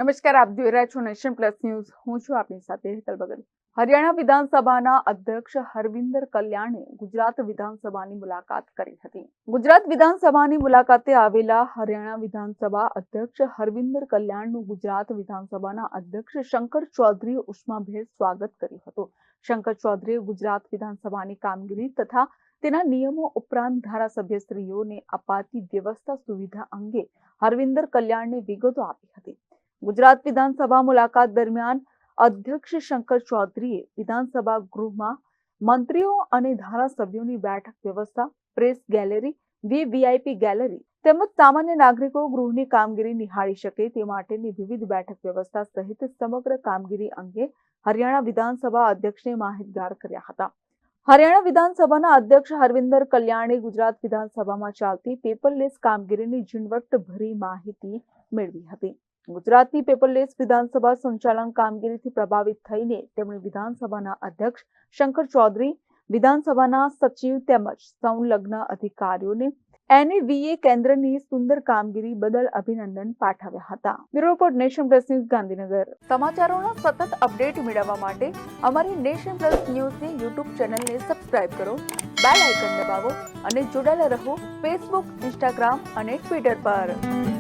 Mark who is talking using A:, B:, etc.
A: નમસ્કાર, આપ જોઈ રહ્યા છો નેશન પ્લસ ન્યૂઝ. હું છું આપની સાથે હેતલ ભગત. હરિયાણા વિધાનસભાના અધ્યક્ષ હરવિંદર કલ્યાણે ગુજરાત વિધાનસભાની મુલાકાત કરી હતી. ગુજરાત વિધાનસભાની મુલાકાતે આવેલા હરિયાણા વિધાનસભા અધ્યક્ષ હરવિંદર કલ્યાણનું ગુજરાત વિધાનસભાના અધ્યક્ષ શંકર ચૌધરીએ ઉષ્માભેર સ્વાગત કર્યું હતું. શંકર ચૌધરીએ ગુજરાત વિધાનસભાની કામગીરી તથા તેના નિયમો ઉપરાંત ધારાસભ્યશ્રીઓને અપાતી વ્યવસ્થા સુવિધા અંગે હરવિંદર કલ્યાણને વિગતો આપી હતી. ગુજરાત વિધાનસભા મુલાકાત દરમિયાન અધ્યક્ષ શંકર ચૌધરીએ વિધાનસભા ગૃહમાં મંત્રીઓ અને ધારાસભ્યોની બેઠક વ્યવસ્થા, પ્રેસ ગેલેરી, વીવીઆઈપી ગેલેરી તેમજ સામાન્ય નાગરિકો ગૃહની કામગીરી નિહાળી શકે તે માટેની વિવિધ બેઠક વ્યવસ્થા સહિત સમગ્ર કામગીરી અંગે હરિયાણા વિધાનસભા અધ્યક્ષને માહિતગાર કર્યા હતા. હરિયાણા વિધાનસભાના અધ્યક્ષ હરવિંદર કલ્યાણે ગુજરાત વિધાનસભામાં ચાલતી પેપરલેસ કામગીરીની ઝીણવટભરી માહિતી મેળવી હતી. ગુજરાતની પેપરલેસ વિધાનસભા સંચાલન કામગીરીથી પ્રભાવિત થઈને તેમણે વિધાનસભાના અધ્યક્ષ શંકર ચૌધરી, વિધાનસભાના સચિવ તેમજ સંલગ્ન અધિકારીઓને એનએવીએ કેન્દ્રની સુંદર કામગીરી બદલ અભિનંદન પાઠવ્યા હતા. Bureau report, nation plus news, Gandhinagar. સમાચારોના સતત અપડેટ મેળવવા માટે અમારી નેશન પ્લસ ન્યૂઝની યુટ્યુબ ચેનલને સબસ્ક્રાઇબ કરો, બેલ આઇકન દબાવો અને જોડાયેલા રહો ફેસબુક, ઇન્સ્ટાગ્રામ અને ટ્વિટર પર.